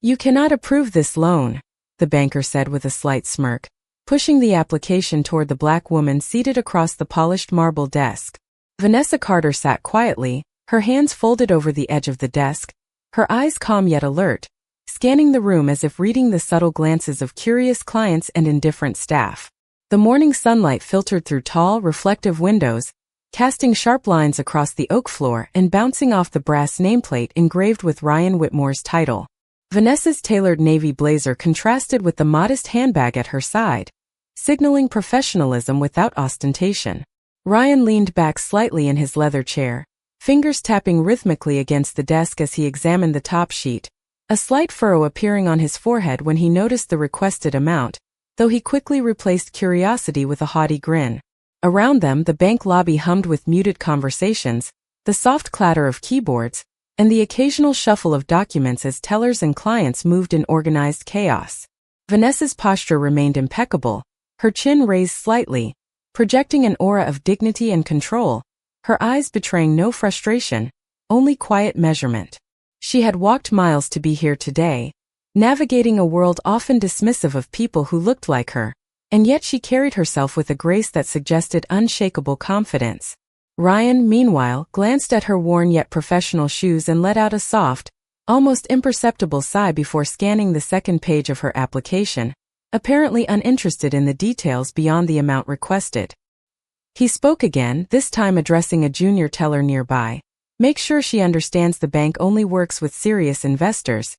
"You cannot approve this loan," the banker said with a slight smirk, pushing the application toward the black woman seated across the polished marble desk. Vanessa Carter sat quietly, her hands folded over the edge of the desk, her eyes calm yet alert, scanning the room as if reading the subtle glances of curious clients and indifferent staff. The morning sunlight filtered through tall, reflective windows, casting sharp lines across the oak floor and bouncing off the brass nameplate engraved with Ryan Whitmore's title. Vanessa's tailored navy blazer contrasted with the modest handbag at her side, signaling professionalism without ostentation. Ryan leaned back slightly in his leather chair, fingers tapping rhythmically against the desk as he examined the top sheet, a slight furrow appearing on his forehead when he noticed the requested amount, though he quickly replaced curiosity with a haughty grin. Around them, the bank lobby hummed with muted conversations, the soft clatter of keyboards, and the occasional shuffle of documents as tellers and clients moved in organized chaos. Vanessa's posture remained impeccable, her chin raised slightly, projecting an aura of dignity and control, her eyes betraying no frustration, only quiet measurement. She had walked miles to be here today, navigating a world often dismissive of people who looked like her, and yet she carried herself with a grace that suggested unshakable confidence. Ryan, meanwhile, glanced at her worn yet professional shoes and let out a soft, almost imperceptible sigh before scanning the second page of her application, apparently uninterested in the details beyond the amount requested. He spoke again, this time addressing a junior teller nearby. "Make sure she understands the bank only works with serious investors,"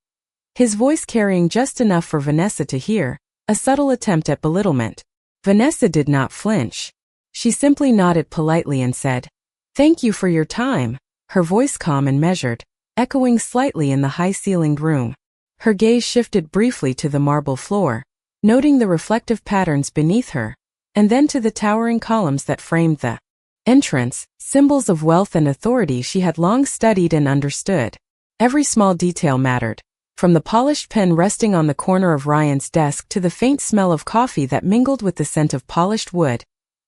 his voice carrying just enough for Vanessa to hear, a subtle attempt at belittlement. Vanessa did not flinch. She simply nodded politely and said, "Thank you for your time," her voice calm and measured, echoing slightly in the high-ceilinged room. Her gaze shifted briefly to the marble floor, noting the reflective patterns beneath her, and then to the towering columns that framed the entrance, symbols of wealth and authority she had long studied and understood. Every small detail mattered, from the polished pen resting on the corner of Ryan's desk to the faint smell of coffee that mingled with the scent of polished wood,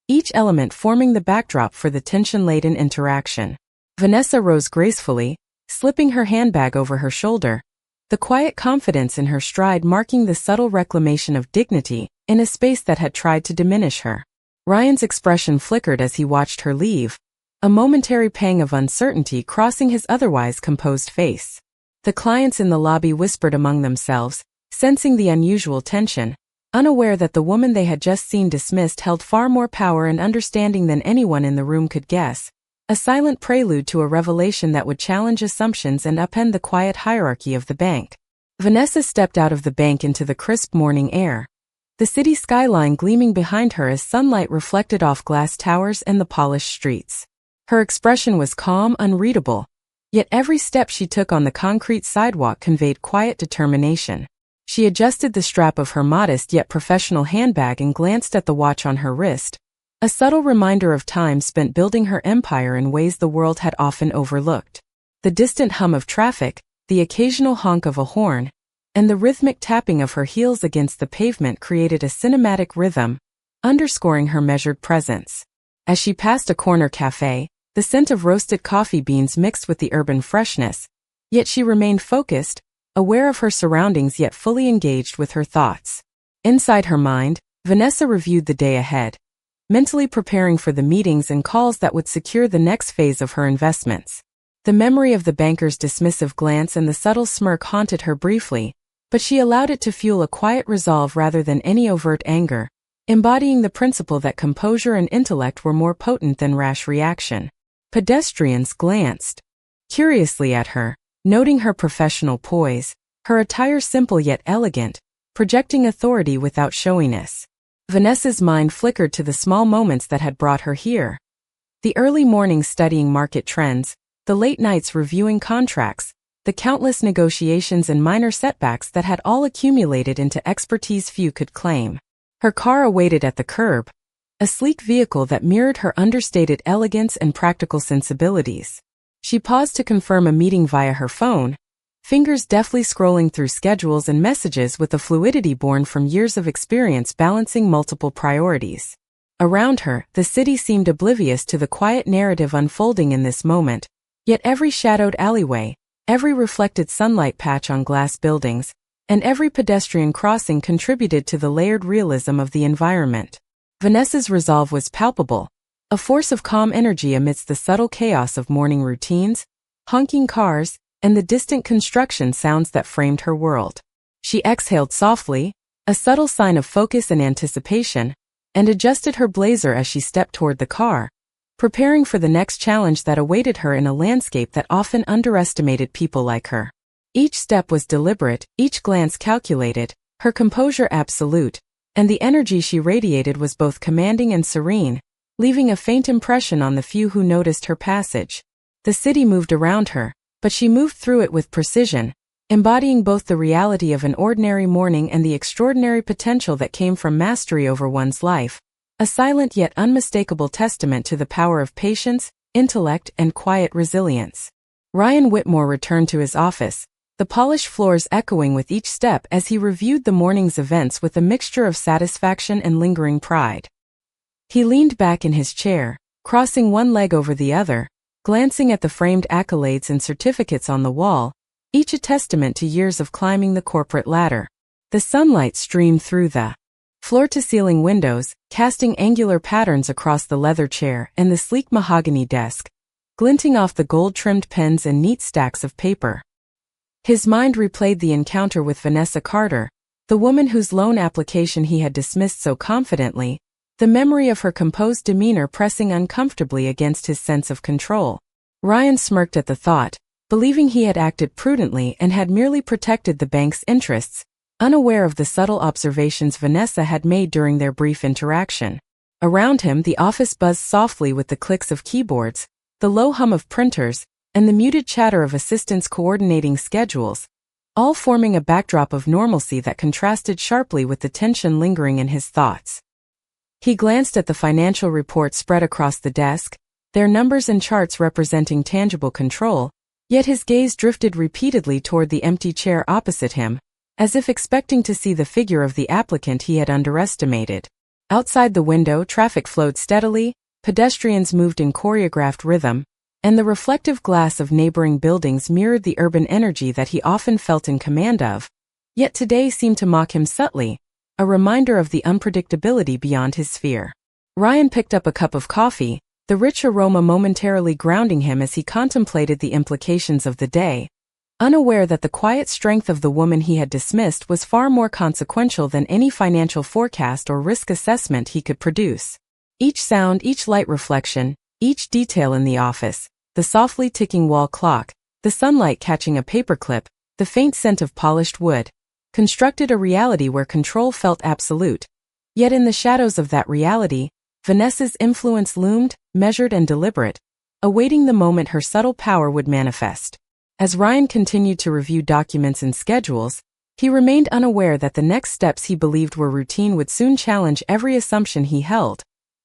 each element forming the backdrop for the tension-laden interaction. Vanessa rose gracefully, slipping her handbag over her shoulder, the quiet confidence in her stride marking the subtle reclamation of dignity in a space that had tried to diminish her. Ryan's expression flickered as he watched her leave, a momentary pang of uncertainty crossing his otherwise composed face. The clients in the lobby whispered among themselves, sensing the unusual tension, unaware that the woman they had just seen dismissed held far more power and understanding than anyone in the room could guess, a silent prelude to a revelation that would challenge assumptions and upend the quiet hierarchy of the bank. Vanessa stepped out of the bank into the crisp morning air, the city skyline gleaming behind her as sunlight reflected off glass towers and the polished streets. Her expression was calm, unreadable, yet every step she took on the concrete sidewalk conveyed quiet determination. She adjusted the strap of her modest yet professional handbag and glanced at the watch on her wrist, a subtle reminder of time spent building her empire in ways the world had often overlooked. The distant hum of traffic, the occasional honk of a horn, and the rhythmic tapping of her heels against the pavement created a cinematic rhythm, underscoring her measured presence. As she passed a corner cafe, the scent of roasted coffee beans mixed with the urban freshness, yet she remained focused, aware of her surroundings yet fully engaged with her thoughts. Inside her mind, Vanessa reviewed the day ahead, mentally preparing for the meetings and calls that would secure the next phase of her investments. The memory of the banker's dismissive glance and the subtle smirk haunted her briefly, but she allowed it to fuel a quiet resolve rather than any overt anger, embodying the principle that composure and intellect were more potent than rash reaction. Pedestrians glanced curiously at her, noting her professional poise, her attire simple yet elegant, projecting authority without showiness. Vanessa's mind flickered to the small moments that had brought her here. The early mornings studying market trends, the late nights reviewing contracts, the countless negotiations and minor setbacks that had all accumulated into expertise few could claim. Her car awaited at the curb, a sleek vehicle that mirrored her understated elegance and practical sensibilities. She paused to confirm a meeting via her phone, fingers deftly scrolling through schedules and messages with a fluidity born from years of experience balancing multiple priorities. Around her, the city seemed oblivious to the quiet narrative unfolding in this moment, yet every shadowed alleyway, every reflected sunlight patch on glass buildings, and every pedestrian crossing contributed to the layered realism of the environment. Vanessa's resolve was palpable, a force of calm energy amidst the subtle chaos of morning routines, honking cars, and the distant construction sounds that framed her world. She exhaled softly, a subtle sign of focus and anticipation, and adjusted her blazer as she stepped toward the car, preparing for the next challenge that awaited her in a landscape that often underestimated people like her. Each step was deliberate, each glance calculated, her composure absolute, and the energy she radiated was both commanding and serene, leaving a faint impression on the few who noticed her passage. The city moved around her, but she moved through it with precision, embodying both the reality of an ordinary morning and the extraordinary potential that came from mastery over one's life, a silent yet unmistakable testament to the power of patience, intellect, and quiet resilience. Ryan Whitmore returned to his office, the polished floors echoing with each step as he reviewed the morning's events with a mixture of satisfaction and lingering pride. He leaned back in his chair, crossing one leg over the other, glancing at the framed accolades and certificates on the wall, each a testament to years of climbing the corporate ladder. The sunlight streamed through the floor-to-ceiling windows, casting angular patterns across the leather chair and the sleek mahogany desk, glinting off the gold-trimmed pens and neat stacks of paper. His mind replayed the encounter with Vanessa Carter, the woman whose loan application he had dismissed so confidently, the memory of her composed demeanor pressing uncomfortably against his sense of control. Ryan smirked at the thought, believing he had acted prudently and had merely protected the bank's interests, unaware of the subtle observations Vanessa had made during their brief interaction. Around him, the office buzzed softly with the clicks of keyboards, the low hum of printers, and the muted chatter of assistants coordinating schedules, all forming a backdrop of normalcy that contrasted sharply with the tension lingering in his thoughts. He glanced at the financial reports spread across the desk, their numbers and charts representing tangible control, yet his gaze drifted repeatedly toward the empty chair opposite him, as if expecting to see the figure of the applicant he had underestimated. Outside the window, traffic flowed steadily, pedestrians moved in choreographed rhythm, and the reflective glass of neighboring buildings mirrored the urban energy that he often felt in command of, yet today seemed to mock him subtly, a reminder of the unpredictability beyond his sphere. Ryan picked up a cup of coffee, the rich aroma momentarily grounding him as he contemplated the implications of the day, unaware that the quiet strength of the woman he had dismissed was far more consequential than any financial forecast or risk assessment he could produce. Each sound, each light reflection, each detail in the office, the softly ticking wall clock, the sunlight catching a paperclip, the faint scent of polished wood, constructed a reality where control felt absolute. Yet in the shadows of that reality, Vanessa's influence loomed, measured and deliberate, awaiting the moment her subtle power would manifest. As Ryan continued to review documents and schedules, he remained unaware that the next steps he believed were routine would soon challenge every assumption he held,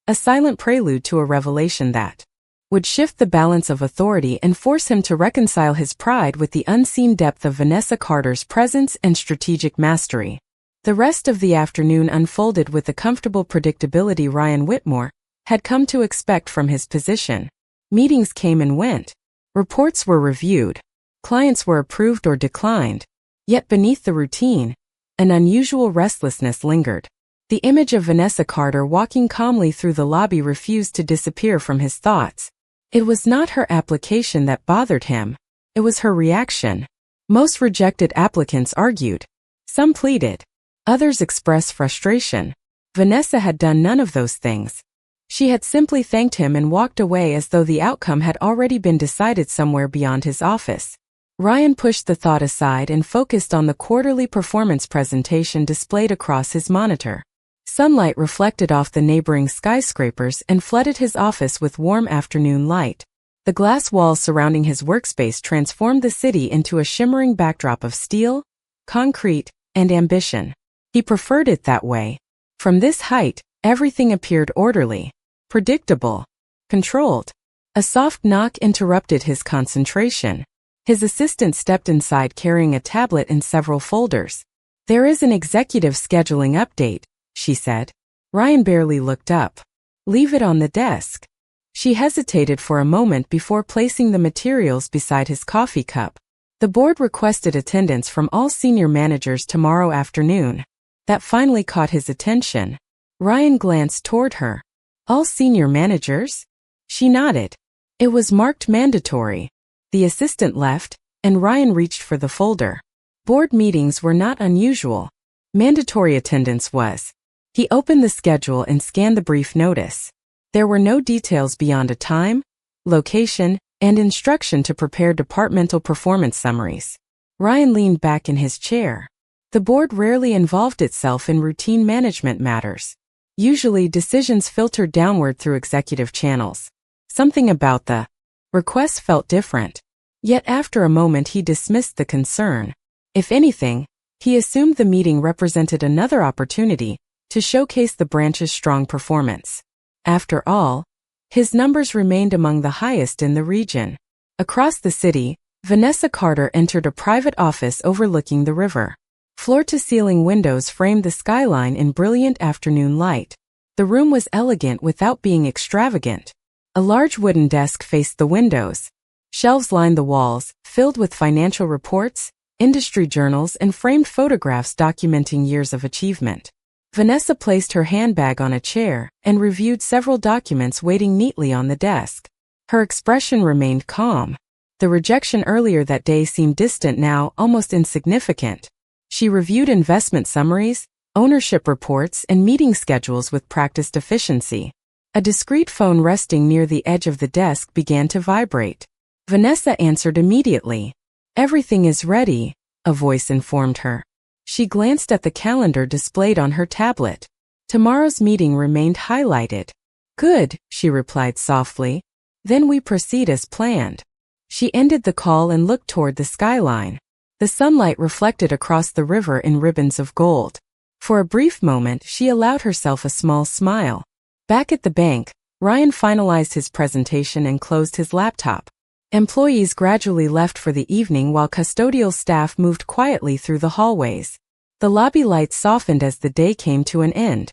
a silent prelude to a revelation that would shift the balance of authority and force him to reconcile his pride with the unseen depth of Vanessa Carter's presence and strategic mastery. The rest of the afternoon unfolded with the comfortable predictability Ryan Whitmore had come to expect from his position. Meetings came and went. Reports were reviewed. Clients were approved or declined. Yet beneath the routine, an unusual restlessness lingered. The image of Vanessa Carter walking calmly through the lobby refused to disappear from his thoughts. It was not her application that bothered him. It was her reaction. Most rejected applicants argued. Some pleaded. Others expressed frustration. Vanessa had done none of those things. She had simply thanked him and walked away as though the outcome had already been decided somewhere beyond his office. Ryan pushed the thought aside and focused on the quarterly performance presentation displayed across his monitor. Sunlight reflected off the neighboring skyscrapers and flooded his office with warm afternoon light. The glass walls surrounding his workspace transformed the city into a shimmering backdrop of steel, concrete, and ambition. He preferred it that way. From this height, everything appeared orderly, predictable, controlled. A soft knock interrupted his concentration. His assistant stepped inside carrying a tablet and several folders. "There is an executive scheduling update," she said. Ryan barely looked up. "Leave it on the desk." She hesitated for a moment before placing the materials beside his coffee cup. The board requested attendance from all senior managers tomorrow afternoon. That finally caught his attention. Ryan glanced toward her. All senior managers? She nodded. It was marked mandatory. The assistant left, and Ryan reached for the folder. Board meetings were not unusual. Mandatory attendance was. He opened the schedule and scanned the brief notice. There were no details beyond a time, location, and instruction to prepare departmental performance summaries. Ryan leaned back in his chair. The board rarely involved itself in routine management matters. Usually decisions filtered downward through executive channels. Something about the request felt different. Yet after a moment he dismissed the concern. If anything, he assumed the meeting represented another opportunity to showcase the branch's strong performance. After all, his numbers remained among the highest in the region. Across the city, Vanessa Carter entered a private office overlooking the river. Floor-to-ceiling windows framed the skyline in brilliant afternoon light. The room was elegant without being extravagant. A large wooden desk faced the windows. Shelves lined the walls, filled with financial reports, industry journals, and framed photographs documenting years of achievement. Vanessa placed her handbag on a chair and reviewed several documents waiting neatly on the desk. Her expression remained calm. The rejection earlier that day seemed distant now, almost insignificant. She reviewed investment summaries, ownership reports, and meeting schedules with practiced efficiency. A discreet phone resting near the edge of the desk began to vibrate. Vanessa answered immediately. "Everything is ready," a voice informed her. She glanced at the calendar displayed on her tablet. Tomorrow's meeting remained highlighted. "Good," she replied softly. "Then we proceed as planned." She ended the call and looked toward the skyline. The sunlight reflected across the river in ribbons of gold. For a brief moment, she allowed herself a small smile. Back at the bank, Ryan finalized his presentation and closed his laptop. Employees gradually left for the evening while custodial staff moved quietly through the hallways. The lobby lights softened as the day came to an end.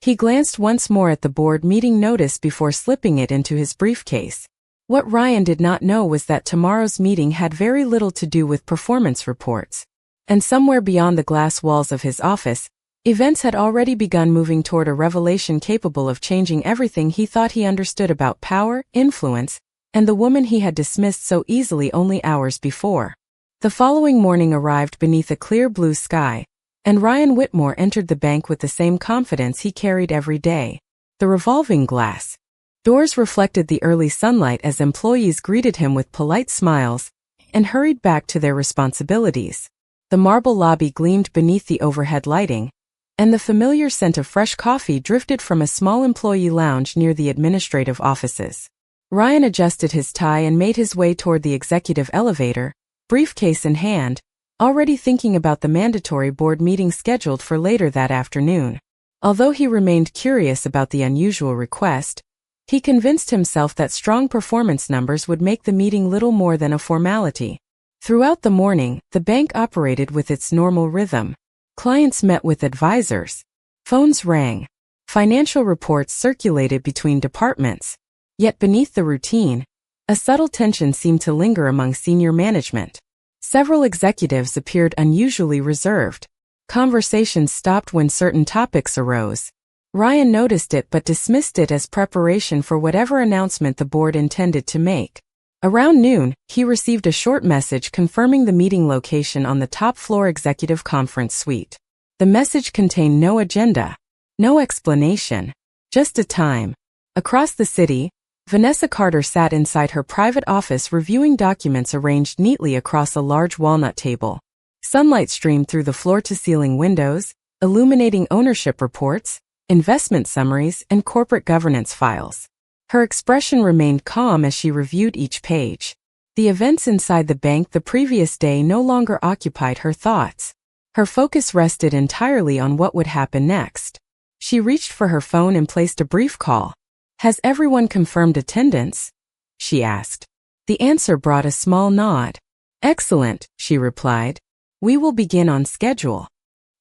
He glanced once more at the board meeting notice before slipping it into his briefcase. What Ryan did not know was that tomorrow's meeting had very little to do with performance reports. And somewhere beyond the glass walls of his office, events had already begun moving toward a revelation capable of changing everything he thought he understood about power, influence, and the woman he had dismissed so easily only hours before. The following morning arrived beneath a clear blue sky, and Ryan Whitmore entered the bank with the same confidence he carried every day. The revolving glass doors reflected the early sunlight as employees greeted him with polite smiles and hurried back to their responsibilities. The marble lobby gleamed beneath the overhead lighting, and the familiar scent of fresh coffee drifted from a small employee lounge near the administrative offices. Ryan adjusted his tie and made his way toward the executive elevator, briefcase in hand, already thinking about the mandatory board meeting scheduled for later that afternoon. Although he remained curious about the unusual request, he convinced himself that strong performance numbers would make the meeting little more than a formality. Throughout the morning, the bank operated with its normal rhythm. Clients met with advisors. Phones rang. Financial reports circulated between departments. Yet beneath the routine, a subtle tension seemed to linger among senior management. Several executives appeared unusually reserved. Conversations stopped when certain topics arose. Ryan noticed it but dismissed it as preparation for whatever announcement the board intended to make. Around noon, he received a short message confirming the meeting location on the top-floor executive conference suite. The message contained no agenda, no explanation, just a time. Across the city, Vanessa Carter sat inside her private office reviewing documents arranged neatly across a large walnut table. Sunlight streamed through the floor-to-ceiling windows, illuminating ownership reports, investment summaries, and corporate governance files. Her expression remained calm as she reviewed each page. The events inside the bank the previous day no longer occupied her thoughts. Her focus rested entirely on what would happen next. She reached for her phone and placed a brief call. "Has everyone confirmed attendance?" she asked. The answer brought a small nod. "Excellent," she replied. "We will begin on schedule."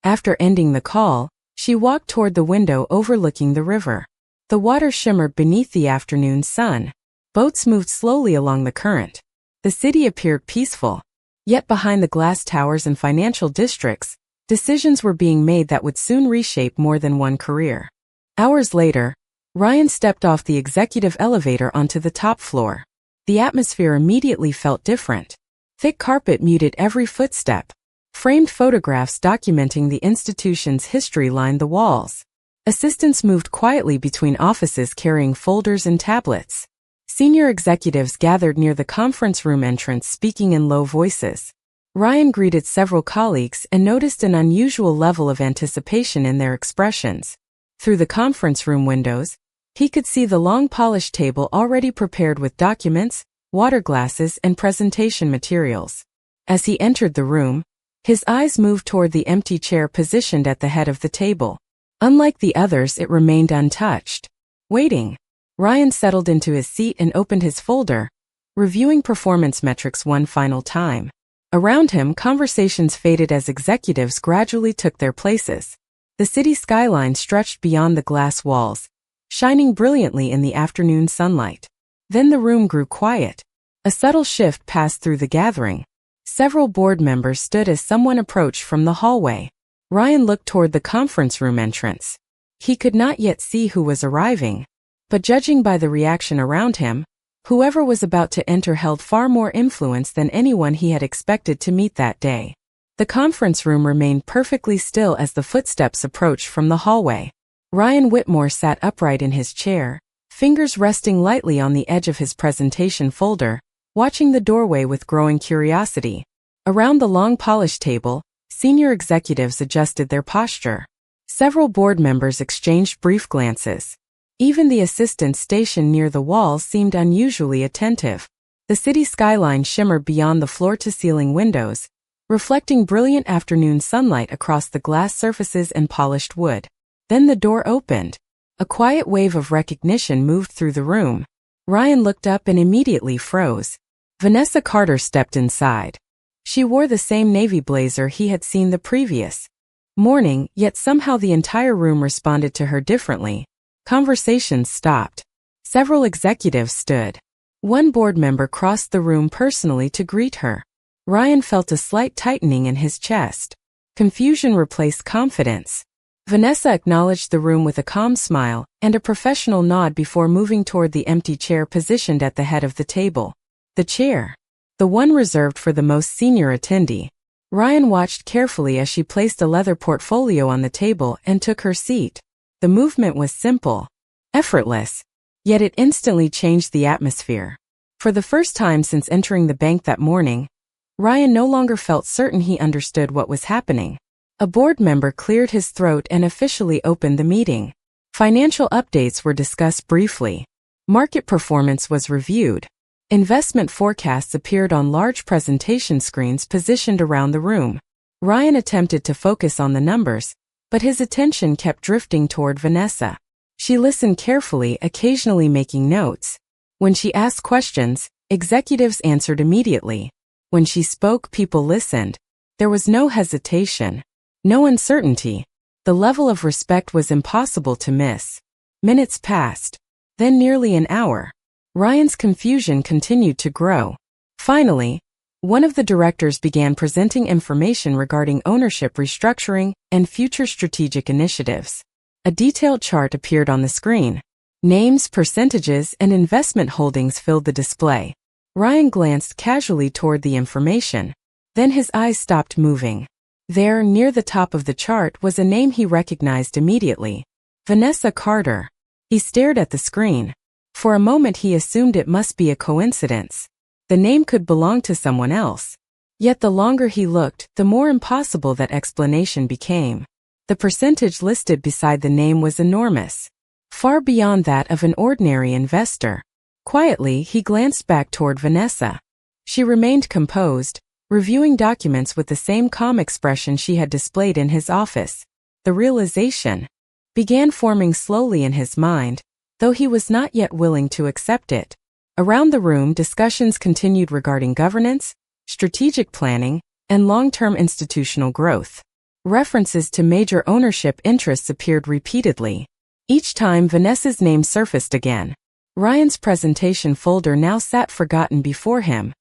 After ending the call, she walked toward the window overlooking the river. The water shimmered beneath the afternoon sun. Boats moved slowly along the current. The city appeared peaceful. Yet behind the glass towers and financial districts, decisions were being made that would soon reshape more than one career. Hours later, Ryan stepped off the executive elevator onto the top floor. The atmosphere immediately felt different. Thick carpet muted every footstep. Framed photographs documenting the institution's history lined the walls. Assistants moved quietly between offices carrying folders and tablets. Senior executives gathered near the conference room entrance speaking in low voices. Ryan greeted several colleagues and noticed an unusual level of anticipation in their expressions. Through the conference room windows, he could see the long polished table already prepared with documents, water glasses, and presentation materials. As he entered the room, his eyes moved toward the empty chair positioned at the head of the table. Unlike the others, it remained untouched. Waiting, Ryan settled into his seat and opened his folder, reviewing performance metrics one final time. Around him, conversations faded as executives gradually took their places. The city skyline stretched beyond the glass walls, shining brilliantly in the afternoon sunlight. Then the room grew quiet. A subtle shift passed through the gathering. Several board members stood as someone approached from the hallway. Ryan looked toward the conference room entrance. He could not yet see who was arriving, but judging by the reaction around him, whoever was about to enter held far more influence than anyone he had expected to meet that day. The conference room remained perfectly still as the footsteps approached from the hallway. Ryan Whitmore sat upright in his chair, fingers resting lightly on the edge of his presentation folder, watching the doorway with growing curiosity. Around the long polished table, senior executives adjusted their posture. Several board members exchanged brief glances. Even the assistants stationed near the wall seemed unusually attentive. The city skyline shimmered beyond the floor-to-ceiling windows, reflecting brilliant afternoon sunlight across the glass surfaces and polished wood. Then the door opened. A quiet wave of recognition moved through the room. Ryan looked up and immediately froze. Vanessa Carter stepped inside. She wore the same navy blazer he had seen the previous morning, yet somehow the entire room responded to her differently. Conversations stopped. Several executives stood. One board member crossed the room personally to greet her. Ryan felt a slight tightening in his chest. Confusion replaced confidence. Vanessa acknowledged the room with a calm smile and a professional nod before moving toward the empty chair positioned at the head of the table. The chair. The one reserved for the most senior attendee. Ryan watched carefully as she placed a leather portfolio on the table and took her seat. The movement was simple, effortless, yet it instantly changed the atmosphere. For the first time since entering the bank that morning, Ryan no longer felt certain he understood what was happening. A board member cleared his throat and officially opened the meeting. Financial updates were discussed briefly. Market performance was reviewed. Investment forecasts appeared on large presentation screens positioned around the room. Ryan attempted to focus on the numbers, but his attention kept drifting toward Vanessa. She listened carefully, occasionally making notes. When she asked questions, executives answered immediately. When she spoke, people listened. There was no hesitation, no uncertainty. The level of respect was impossible to miss. Minutes passed. Then nearly an hour. Ryan's confusion continued to grow. Finally, one of the directors began presenting information regarding ownership restructuring and future strategic initiatives. A detailed chart appeared on the screen. Names, percentages, and investment holdings filled the display. Ryan glanced casually toward the information. Then his eyes stopped moving. There, near the top of the chart, was a name he recognized immediately. Vanessa Carter. He stared at the screen. For a moment he assumed it must be a coincidence. The name could belong to someone else. Yet the longer he looked, the more impossible that explanation became. The percentage listed beside the name was enormous, far beyond that of an ordinary investor. Quietly, he glanced back toward Vanessa. She remained composed, reviewing documents with the same calm expression she had displayed in his office. The realization began forming slowly in his mind, though he was not yet willing to accept it. Around the room, discussions continued regarding governance, strategic planning, and long-term institutional growth. References to major ownership interests appeared repeatedly. Each time Vanessa's name surfaced again. Ryan's presentation folder now sat forgotten before him.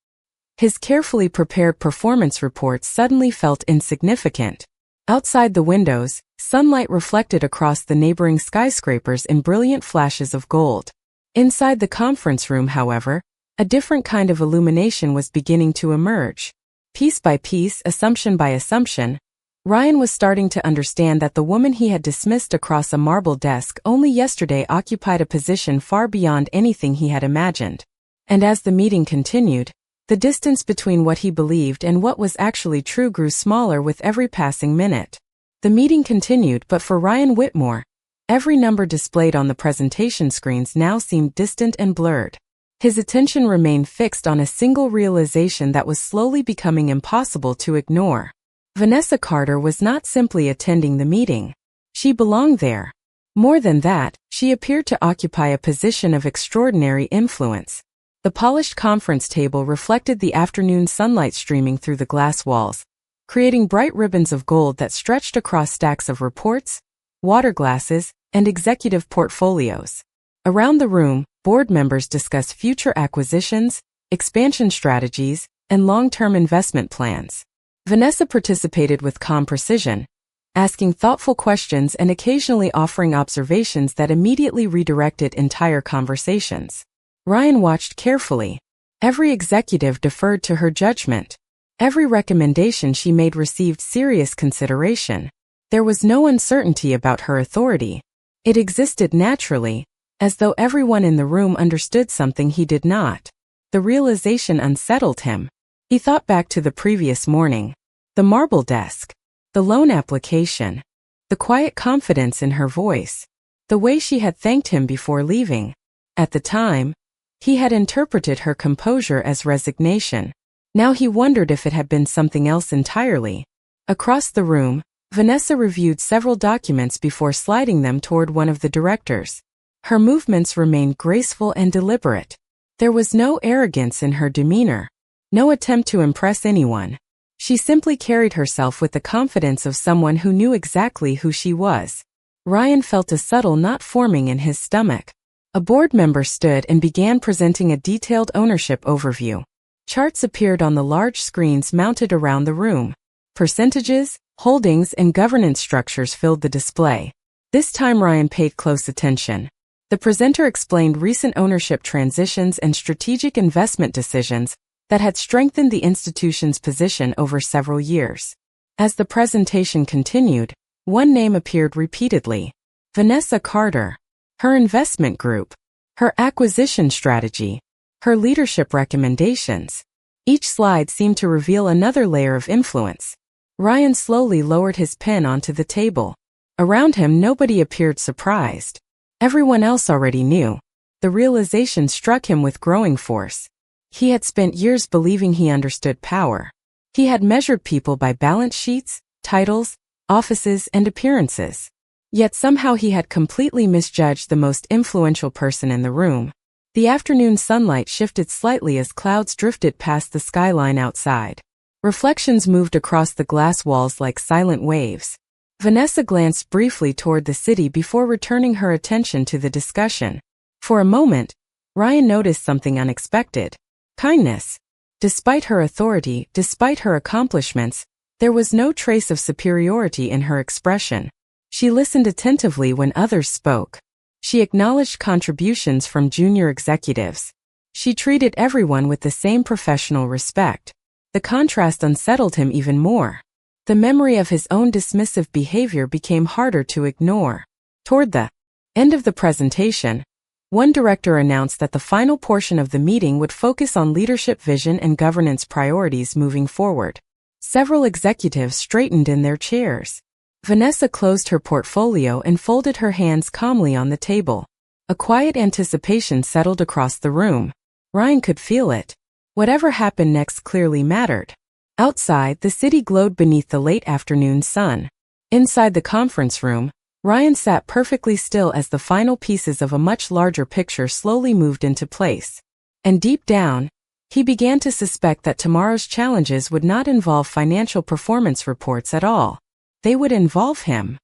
His carefully prepared performance reports suddenly felt insignificant. Outside the windows, sunlight reflected across the neighboring skyscrapers in brilliant flashes of gold. Inside the conference room, however, a different kind of illumination was beginning to emerge. Piece by piece, assumption by assumption, Ryan was starting to understand that the woman he had dismissed across a marble desk only yesterday occupied a position far beyond anything he had imagined. And as the meeting continued, the distance between what he believed and what was actually true grew smaller with every passing minute. The meeting continued, but for Ryan Whitmore, every number displayed on the presentation screens now seemed distant and blurred. His attention remained fixed on a single realization that was slowly becoming impossible to ignore. Vanessa Carter was not simply attending the meeting. She belonged there. More than that, she appeared to occupy a position of extraordinary influence. The polished conference table reflected the afternoon sunlight streaming through the glass walls, creating bright ribbons of gold that stretched across stacks of reports, water glasses, and executive portfolios. Around the room, board members discussed future acquisitions, expansion strategies, and long-term investment plans. Vanessa participated with calm precision, asking thoughtful questions and occasionally offering observations that immediately redirected entire conversations. Ryan watched carefully. Every executive deferred to her judgment. Every recommendation she made received serious consideration. There was no uncertainty about her authority. It existed naturally, as though everyone in the room understood something he did not. The realization unsettled him. He thought back to the previous morning. The marble desk. The loan application. The quiet confidence in her voice. The way she had thanked him before leaving. At the time, he had interpreted her composure as resignation. Now he wondered if it had been something else entirely. Across the room, Vanessa reviewed several documents before sliding them toward one of the directors. Her movements remained graceful and deliberate. There was no arrogance in her demeanor. No attempt to impress anyone. She simply carried herself with the confidence of someone who knew exactly who she was. Ryan felt a subtle knot forming in his stomach. A board member stood and began presenting a detailed ownership overview. Charts appeared on the large screens mounted around the room. Percentages, holdings, and governance structures filled the display. This time Ryan paid close attention. The presenter explained recent ownership transitions and strategic investment decisions that had strengthened the institution's position over several years. As the presentation continued, one name appeared repeatedly: Vanessa Carter. Her investment group, her acquisition strategy, her leadership recommendations. Each slide seemed to reveal another layer of influence. Ryan slowly lowered his pen onto the table. Around him, nobody appeared surprised. Everyone else already knew. The realization struck him with growing force. He had spent years believing he understood power. He had measured people by balance sheets, titles, offices, and appearances. Yet somehow he had completely misjudged the most influential person in the room. The afternoon sunlight shifted slightly as clouds drifted past the skyline outside. Reflections moved across the glass walls like silent waves. Vanessa glanced briefly toward the city before returning her attention to the discussion. For a moment, Ryan noticed something unexpected: kindness. Despite her authority, despite her accomplishments, there was no trace of superiority in her expression. She listened attentively when others spoke. She acknowledged contributions from junior executives. She treated everyone with the same professional respect. The contrast unsettled him even more. The memory of his own dismissive behavior became harder to ignore. Toward the end of the presentation, one director announced that the final portion of the meeting would focus on leadership vision and governance priorities moving forward. Several executives straightened in their chairs. Vanessa closed her portfolio and folded her hands calmly on the table. A quiet anticipation settled across the room. Ryan could feel it. Whatever happened next clearly mattered. Outside, the city glowed beneath the late afternoon sun. Inside the conference room, Ryan sat perfectly still as the final pieces of a much larger picture slowly moved into place. And deep down, he began to suspect that tomorrow's challenges would not involve financial performance reports at all. They would involve him.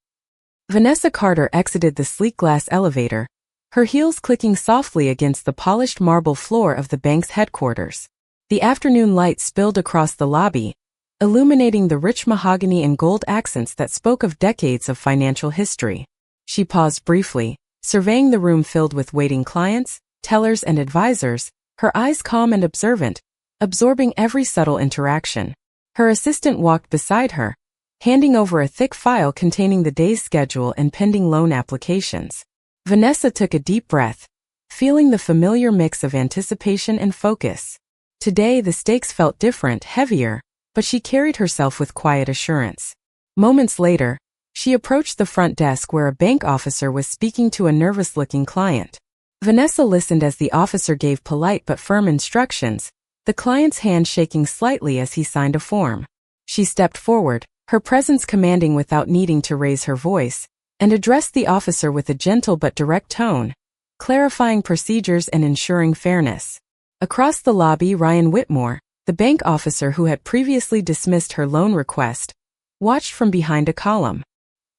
Vanessa Carter exited the sleek glass elevator, her heels clicking softly against the polished marble floor of the bank's headquarters. The afternoon light spilled across the lobby, illuminating the rich mahogany and gold accents that spoke of decades of financial history. She paused briefly, surveying the room filled with waiting clients, tellers and advisors, her eyes calm and observant, absorbing every subtle interaction. Her assistant walked beside her, handing over a thick file containing the day's schedule and pending loan applications. Vanessa took a deep breath, feeling the familiar mix of anticipation and focus. Today the stakes felt different, heavier, but she carried herself with quiet assurance. Moments later, she approached the front desk where a bank officer was speaking to a nervous-looking client. Vanessa listened as the officer gave polite but firm instructions, the client's hand shaking slightly as he signed a form. She stepped forward, her presence commanding without needing to raise her voice, and addressed the officer with a gentle but direct tone, clarifying procedures and ensuring fairness. Across the lobby, Ryan Whitmore, the bank officer who had previously dismissed her loan request, watched from behind a column.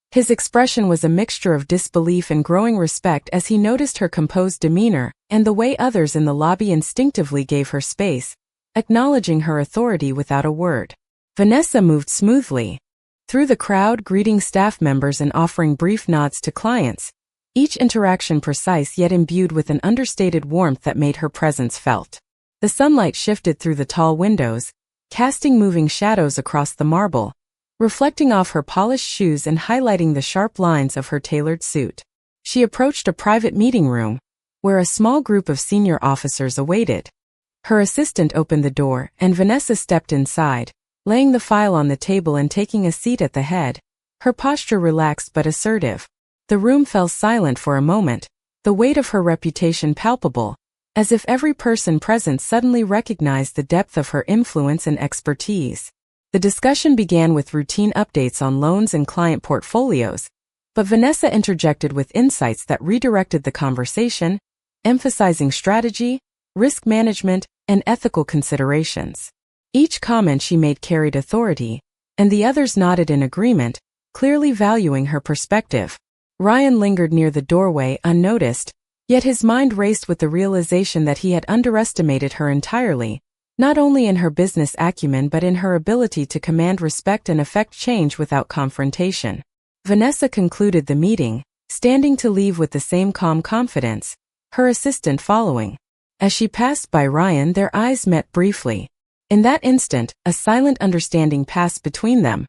His expression was a mixture of disbelief and growing respect as he noticed her composed demeanor and the way others in the lobby instinctively gave her space, acknowledging her authority without a word. Vanessa moved smoothly through the crowd, greeting staff members and offering brief nods to clients, each interaction precise yet imbued with an understated warmth that made her presence felt. The sunlight shifted through the tall windows, casting moving shadows across the marble, reflecting off her polished shoes and highlighting the sharp lines of her tailored suit. She approached a private meeting room, where a small group of senior officers awaited. Her assistant opened the door, and Vanessa stepped inside, laying the file on the table and taking a seat at the head, her posture relaxed but assertive. The room fell silent for a moment, the weight of her reputation palpable, as if every person present suddenly recognized the depth of her influence and expertise. The discussion began with routine updates on loans and client portfolios, but Vanessa interjected with insights that redirected the conversation, emphasizing strategy, risk management, and ethical considerations. Each comment she made carried authority, and the others nodded in agreement, clearly valuing her perspective. Ryan lingered near the doorway unnoticed, yet his mind raced with the realization that he had underestimated her entirely, not only in her business acumen but in her ability to command respect and effect change without confrontation. Vanessa concluded the meeting, standing to leave with the same calm confidence, her assistant following. As she passed by Ryan, their eyes met briefly. In that instant, a silent understanding passed between them.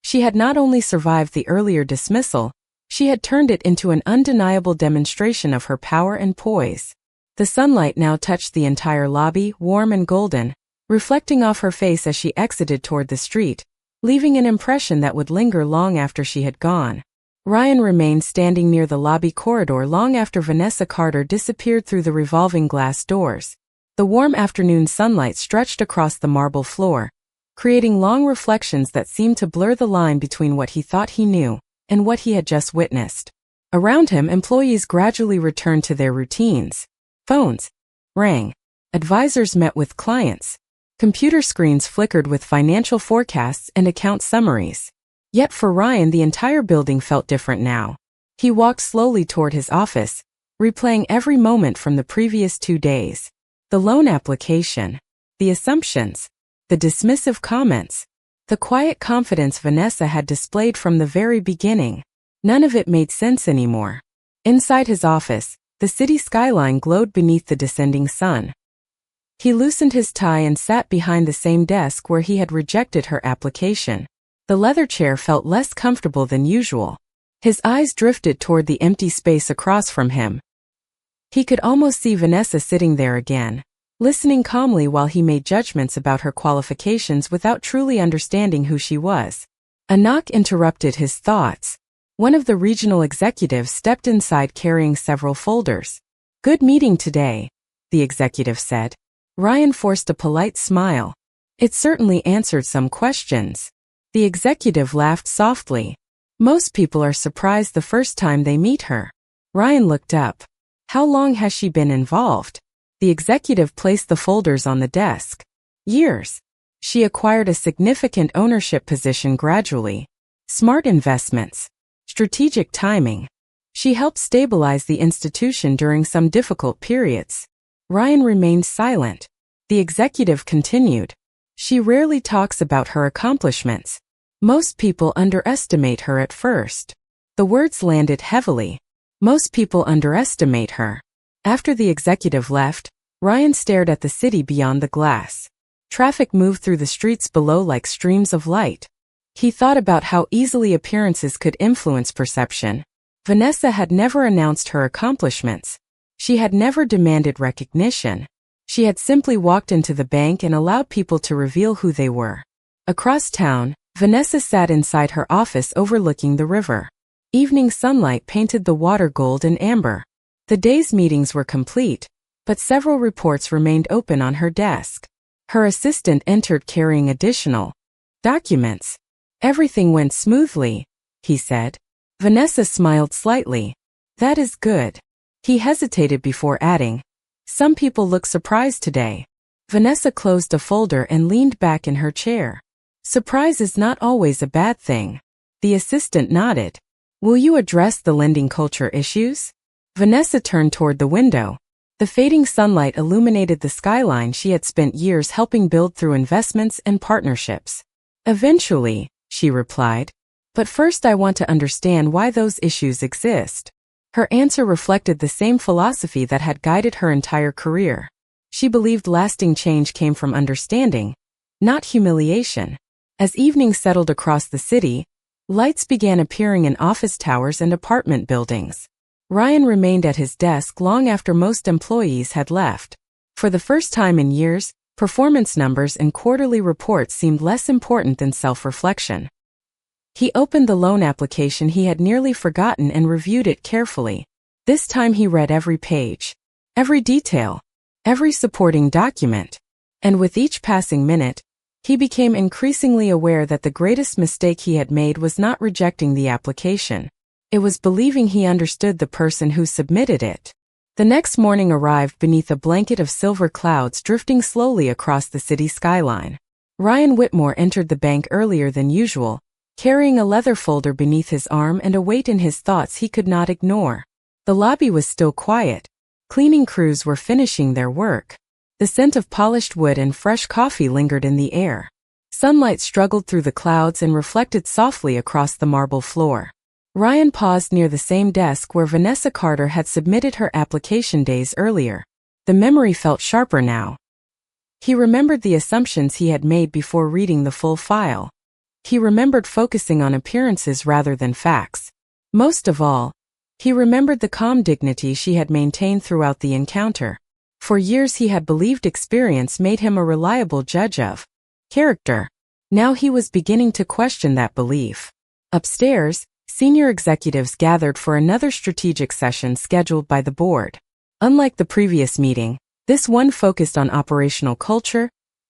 She had not only survived the earlier dismissal, she had turned it into an undeniable demonstration of her power and poise. The sunlight now touched the entire lobby, warm and golden, reflecting off her face as she exited toward the street, leaving an impression that would linger long after she had gone. Ryan remained standing near the lobby corridor long after Vanessa Carter disappeared through the revolving glass doors. The warm afternoon sunlight stretched across the marble floor, creating long reflections that seemed to blur the line between what he thought he knew and what he had just witnessed. Around him, employees gradually returned to their routines. Phones rang. Advisors met with clients. Computer screens flickered with financial forecasts and account summaries. Yet for Ryan, the entire building felt different now. He walked slowly toward his office, replaying every moment from the previous 2 days. The loan application, the assumptions, the dismissive comments, the quiet confidence Vanessa had displayed from the very beginning. None of it made sense anymore. Inside his office, the city skyline glowed beneath the descending sun. He loosened his tie and sat behind the same desk where he had rejected her application. The leather chair felt less comfortable than usual. His eyes drifted toward the empty space across from him. He could almost see Vanessa sitting there again, listening calmly while he made judgments about her qualifications without truly understanding who she was. A knock interrupted his thoughts. One of the regional executives stepped inside carrying several folders. "Good meeting today," the executive said. Ryan forced a polite smile. It certainly answered some questions. The executive laughed softly. Most people are surprised the first time they meet her. Ryan looked up. How long has she been involved? The executive placed the folders on the desk. Years. She acquired a significant ownership position gradually. Smart investments. Strategic timing. She helped stabilize the institution during some difficult periods. Ryan remained silent. The executive continued. She rarely talks about her accomplishments. Most people underestimate her at first. The words landed heavily. Most people underestimate her. After the executive left, Ryan stared at the city beyond the glass. Traffic moved through the streets below like streams of light. He thought about how easily appearances could influence perception. Vanessa had never announced her accomplishments. She had never demanded recognition. She had simply walked into the bank and allowed people to reveal who they were. Across town, Vanessa sat inside her office overlooking the river. Evening sunlight painted the water gold and amber. The day's meetings were complete, but several reports remained open on her desk. Her assistant entered carrying additional documents. Everything went smoothly, he said. Vanessa smiled slightly. That is good. He hesitated before adding, some people look surprised today. Vanessa closed a folder and leaned back in her chair. Surprise is not always a bad thing. The assistant nodded. Will you address the lending culture issues? Vanessa turned toward the window. The fading sunlight illuminated the skyline she had spent years helping build through investments and partnerships. Eventually, she replied. But first I want to understand why those issues exist. Her answer reflected the same philosophy that had guided her entire career. She believed lasting change came from understanding, not humiliation. As evening settled across the city, lights began appearing in office towers and apartment buildings. Ryan remained at his desk long after most employees had left. For the first time in years, performance numbers and quarterly reports seemed less important than self-reflection. He opened the loan application he had nearly forgotten and reviewed it carefully. This time he read every page, every detail, every supporting document. And with each passing minute, he became increasingly aware that the greatest mistake he had made was not rejecting the application. It was believing he understood the person who submitted it. The next morning arrived beneath a blanket of silver clouds drifting slowly across the city skyline. Ryan Whitmore entered the bank earlier than usual, carrying a leather folder beneath his arm and a weight in his thoughts he could not ignore. The lobby was still quiet. Cleaning crews were finishing their work. The scent of polished wood and fresh coffee lingered in the air. Sunlight struggled through the clouds and reflected softly across the marble floor. Ryan paused near the same desk where Vanessa Carter had submitted her application days earlier. The memory felt sharper now. He remembered the assumptions he had made before reading the full file. He remembered focusing on appearances rather than facts. Most of all, he remembered the calm dignity she had maintained throughout the encounter. For years he had believed experience made him a reliable judge of character. Now he was beginning to question that belief. Upstairs, senior executives gathered for another strategic session scheduled by the board. Unlike the previous meeting, this one focused on operational culture,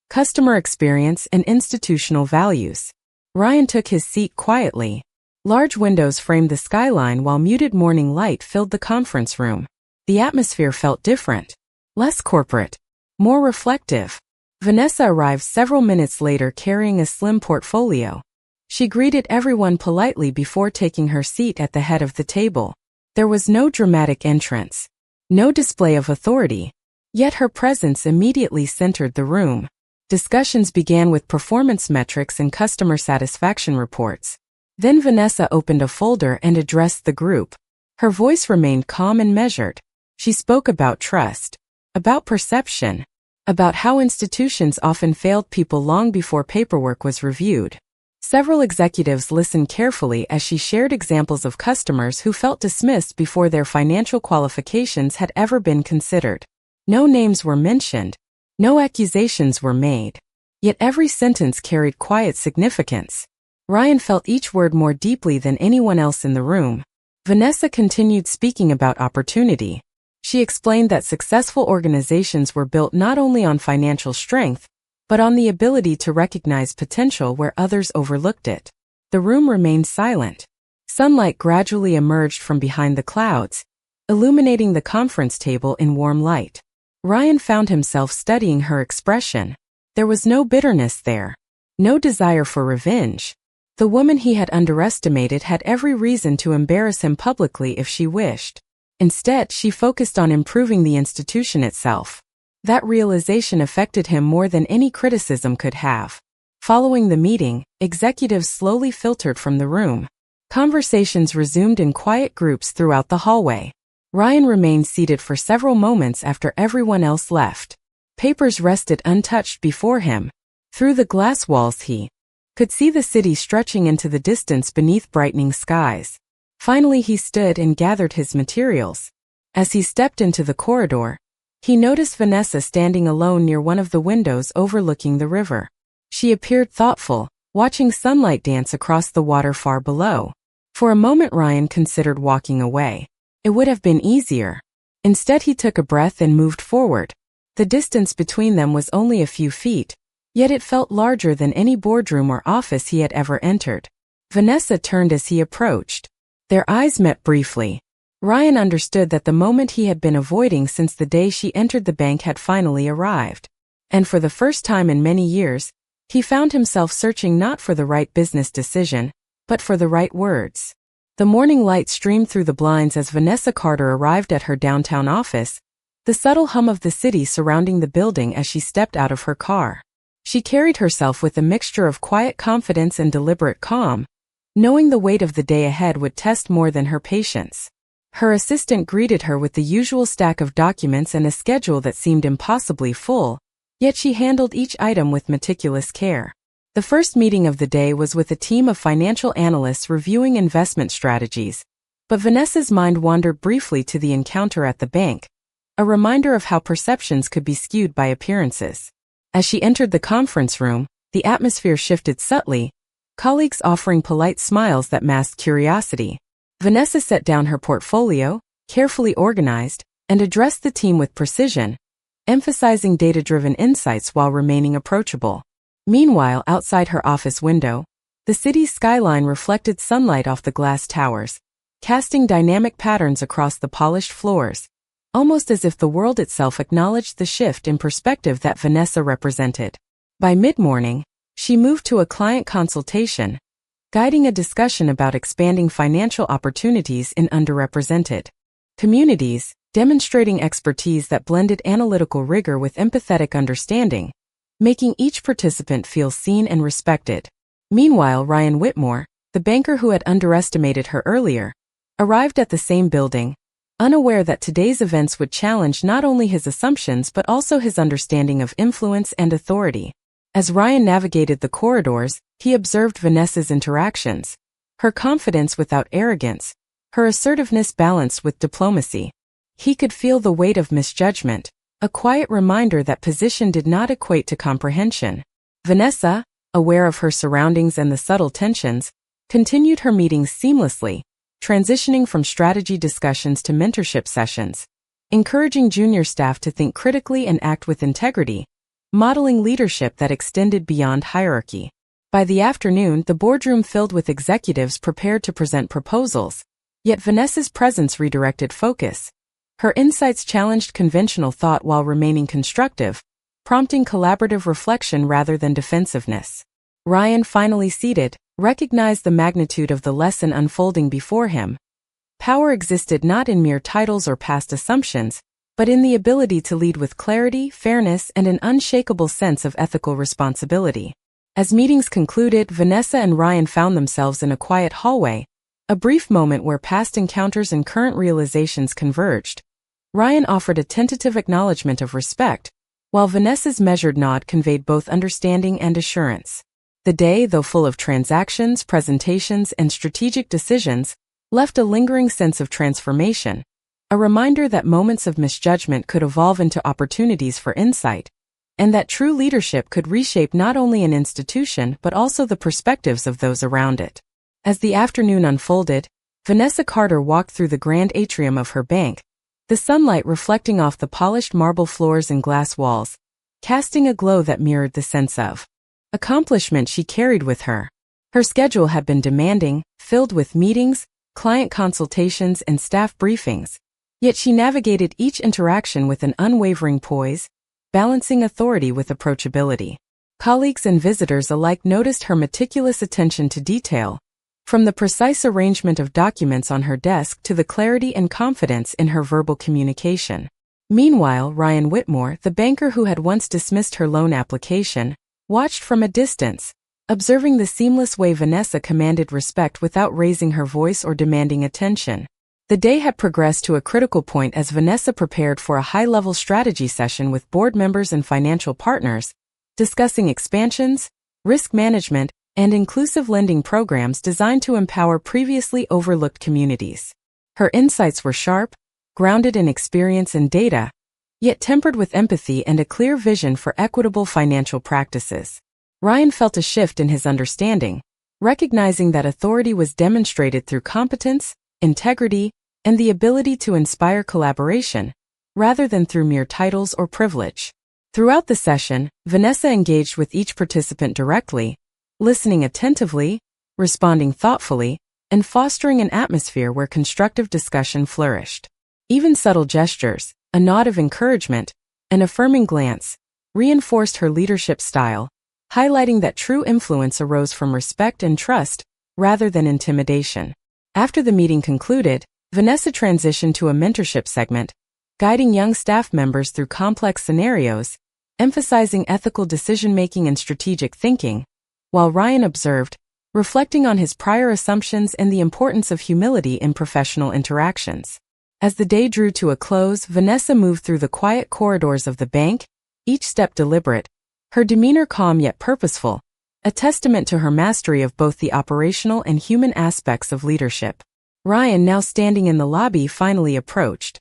customer experience, and institutional values. Ryan took his seat quietly. Large windows framed the skyline while muted morning light filled the conference room. The atmosphere felt different. Less corporate. More reflective. Vanessa arrived several minutes later carrying a slim portfolio. She greeted everyone politely before taking her seat at the head of the table. There was no dramatic entrance. No display of authority. Yet her presence immediately centered the room. Discussions began with performance metrics and customer satisfaction reports. Then Vanessa opened a folder and addressed the group. Her voice remained calm and measured. She spoke about trust, about perception, about how institutions often failed people long before paperwork was reviewed. Several executives listened carefully as she shared examples of customers who felt dismissed before their financial qualifications had ever been considered. No names were mentioned. No accusations were made. Yet every sentence carried quiet significance. Ryan felt each word more deeply than anyone else in the room. Vanessa continued speaking about opportunity. She explained that successful organizations were built not only on financial strength, but on the ability to recognize potential where others overlooked it. The room remained silent. Sunlight gradually emerged from behind the clouds, illuminating the conference table in warm light. Ryan found himself studying her expression. There was no bitterness there. No desire for revenge. The woman he had underestimated had every reason to embarrass him publicly if she wished. Instead, she focused on improving the institution itself. That realization affected him more than any criticism could have. Following the meeting, executives slowly filtered from the room. Conversations resumed in quiet groups throughout the hallway. Ryan remained seated for several moments after everyone else left. Papers rested untouched before him. Through the glass walls he could see the city stretching into the distance beneath brightening skies. Finally he stood and gathered his materials. As he stepped into the corridor, he noticed Vanessa standing alone near one of the windows overlooking the river. She appeared thoughtful, watching sunlight dance across the water far below. For a moment Ryan considered walking away. It would have been easier. Instead he took a breath and moved forward. The distance between them was only a few feet, yet it felt larger than any boardroom or office he had ever entered. Vanessa turned as he approached. Their eyes met briefly. Ryan understood that the moment he had been avoiding since the day she entered the bank had finally arrived. And for the first time in many years, he found himself searching not for the right business decision, but for the right words. The morning light streamed through the blinds as Vanessa Carter arrived at her downtown office, the subtle hum of the city surrounding the building as she stepped out of her car. She carried herself with a mixture of quiet confidence and deliberate calm, knowing the weight of the day ahead would test more than her patience. Her assistant greeted her with the usual stack of documents and a schedule that seemed impossibly full, yet she handled each item with meticulous care. The first meeting of the day was with a team of financial analysts reviewing investment strategies, but Vanessa's mind wandered briefly to the encounter at the bank, a reminder of how perceptions could be skewed by appearances. As she entered the conference room, the atmosphere shifted subtly, colleagues offering polite smiles that masked curiosity. Vanessa set down her portfolio, carefully organized, and addressed the team with precision, emphasizing data-driven insights while remaining approachable. Meanwhile, outside her office window, the city's skyline reflected sunlight off the glass towers, casting dynamic patterns across the polished floors, almost as if the world itself acknowledged the shift in perspective that Vanessa represented. By mid-morning, she moved to a client consultation, guiding a discussion about expanding financial opportunities in underrepresented communities, demonstrating expertise that blended analytical rigor with empathetic understanding, making each participant feel seen and respected. Meanwhile, Ryan Whitmore, the banker who had underestimated her earlier, arrived at the same building, unaware that today's events would challenge not only his assumptions but also his understanding of influence and authority. As Ryan navigated the corridors, he observed Vanessa's interactions, her confidence without arrogance, her assertiveness balanced with diplomacy. He could feel the weight of misjudgment, a quiet reminder that position did not equate to comprehension. Vanessa, aware of her surroundings and the subtle tensions, continued her meetings seamlessly, transitioning from strategy discussions to mentorship sessions, encouraging junior staff to think critically and act with integrity, modeling leadership that extended beyond hierarchy. By the afternoon, the boardroom filled with executives prepared to present proposals, yet Vanessa's presence redirected focus. Her insights challenged conventional thought while remaining constructive, prompting collaborative reflection rather than defensiveness. Ryan, finally seated, recognized the magnitude of the lesson unfolding before him. Power existed not in mere titles or past assumptions, but in the ability to lead with clarity, fairness, and an unshakable sense of ethical responsibility. As meetings concluded, Vanessa and Ryan found themselves in a quiet hallway, a brief moment where past encounters and current realizations converged. Ryan offered a tentative acknowledgement of respect, while Vanessa's measured nod conveyed both understanding and assurance. The day, though full of transactions, presentations, and strategic decisions, left a lingering sense of transformation, a reminder that moments of misjudgment could evolve into opportunities for insight, and that true leadership could reshape not only an institution but also the perspectives of those around it. As the afternoon unfolded, Vanessa Carter walked through the grand atrium of her bank, the sunlight reflecting off the polished marble floors and glass walls, casting a glow that mirrored the sense of accomplishment she carried with her. Her schedule had been demanding, filled with meetings, client consultations, and staff briefings, yet she navigated each interaction with an unwavering poise, balancing authority with approachability. Colleagues and visitors alike noticed her meticulous attention to detail, from the precise arrangement of documents on her desk to the clarity and confidence in her verbal communication. Meanwhile, Ryan Whitmore, the banker who had once dismissed her loan application, watched from a distance, observing the seamless way Vanessa commanded respect without raising her voice or demanding attention. The day had progressed to a critical point as Vanessa prepared for a high-level strategy session with board members and financial partners, discussing expansions, risk management, and inclusive lending programs designed to empower previously overlooked communities. Her insights were sharp, grounded in experience and data, yet tempered with empathy and a clear vision for equitable financial practices. Ryan felt a shift in his understanding, recognizing that authority was demonstrated through competence, integrity, and the ability to inspire collaboration, rather than through mere titles or privilege. Throughout the session, Vanessa engaged with each participant directly, listening attentively, responding thoughtfully, and fostering an atmosphere where constructive discussion flourished. Even subtle gestures, a nod of encouragement, an affirming glance, reinforced her leadership style, highlighting that true influence arose from respect and trust, rather than intimidation. After the meeting concluded, Vanessa transitioned to a mentorship segment, guiding young staff members through complex scenarios, emphasizing ethical decision-making and strategic thinking, while Ryan observed, reflecting on his prior assumptions and the importance of humility in professional interactions. As the day drew to a close, Vanessa moved through the quiet corridors of the bank, each step deliberate, her demeanor calm yet purposeful, a testament to her mastery of both the operational and human aspects of leadership. Ryan, now standing in the lobby, finally approached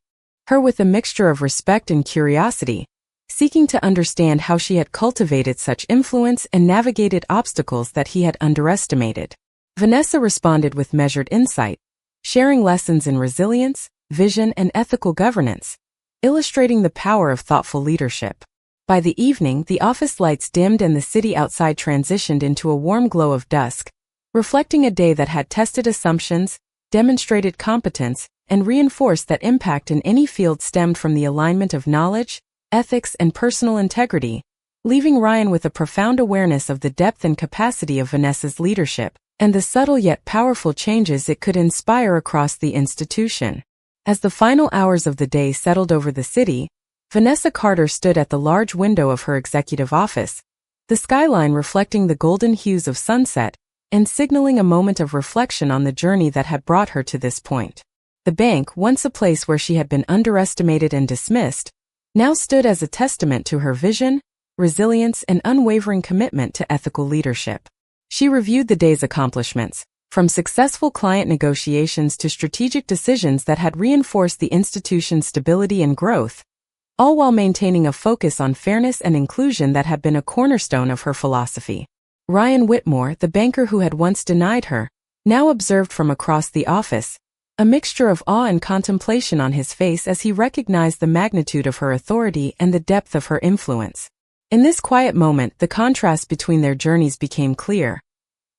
her with a mixture of respect and curiosity, seeking to understand how she had cultivated such influence and navigated obstacles that he had underestimated. Vanessa responded with measured insight, sharing lessons in resilience, vision, and ethical governance, illustrating the power of thoughtful leadership. By the evening, the office lights dimmed and the city outside transitioned into a warm glow of dusk, reflecting a day that had tested assumptions, demonstrated competence, and reinforced that impact in any field stemmed from the alignment of knowledge, ethics, and personal integrity, leaving Ryan with a profound awareness of the depth and capacity of Vanessa's leadership, and the subtle yet powerful changes it could inspire across the institution. As the final hours of the day settled over the city, Vanessa Carter stood at the large window of her executive office, the skyline reflecting the golden hues of sunset and signaling a moment of reflection on the journey that had brought her to this point. The bank, once a place where she had been underestimated and dismissed, now stood as a testament to her vision, resilience, and unwavering commitment to ethical leadership. She reviewed the day's accomplishments, from successful client negotiations to strategic decisions that had reinforced the institution's stability and growth, all while maintaining a focus on fairness and inclusion that had been a cornerstone of her philosophy. Ryan Whitmore, the banker who had once denied her, now observed from across the office, a mixture of awe and contemplation on his face as he recognized the magnitude of her authority and the depth of her influence. In this quiet moment, the contrast between their journeys became clear.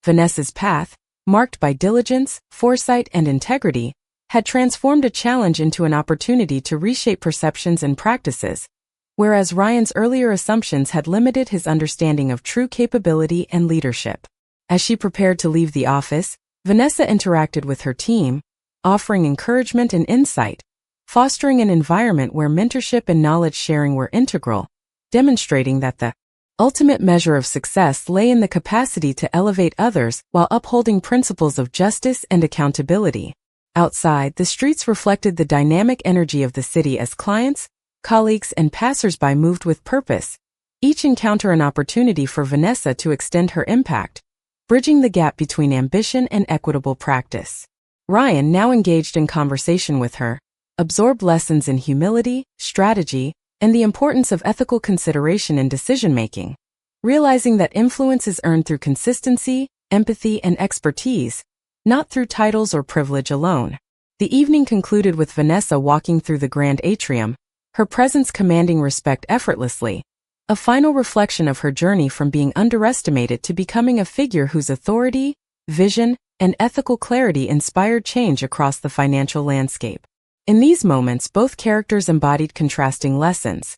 Vanessa's path, marked by diligence, foresight, and integrity, had transformed a challenge into an opportunity to reshape perceptions and practices, whereas Ryan's earlier assumptions had limited his understanding of true capability and leadership. As she prepared to leave the office, Vanessa interacted with her team, offering encouragement and insight, fostering an environment where mentorship and knowledge sharing were integral, demonstrating that the ultimate measure of success lay in the capacity to elevate others while upholding principles of justice and accountability. Outside, the streets reflected the dynamic energy of the city as clients, colleagues, and passers-by moved with purpose, each encounter an opportunity for Vanessa to extend her impact, bridging the gap between ambition and equitable practice. Ryan, now engaged in conversation with her, absorbed lessons in humility, strategy, and the importance of ethical consideration in decision-making, realizing that influence is earned through consistency, empathy, and expertise, not through titles or privilege alone. The evening concluded with Vanessa walking through the grand atrium, her presence commanding respect effortlessly, a final reflection of her journey from being underestimated to becoming a figure whose authority, vision, and ethical clarity inspired change across the financial landscape. In these moments, both characters embodied contrasting lessons,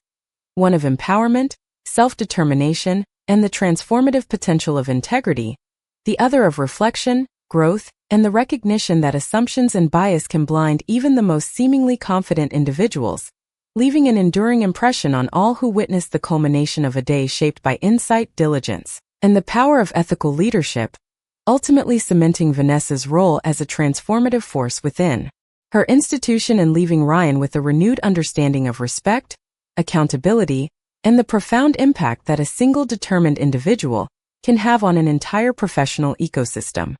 one of empowerment, self-determination, and the transformative potential of integrity, the other of reflection, growth, and the recognition that assumptions and bias can blind even the most seemingly confident individuals, leaving an enduring impression on all who witnessed the culmination of a day shaped by insight, diligence, and the power of ethical leadership, ultimately cementing Vanessa's role as a transformative force within her institution and leaving Ryan with a renewed understanding of respect, accountability, and the profound impact that a single determined individual can have on an entire professional ecosystem.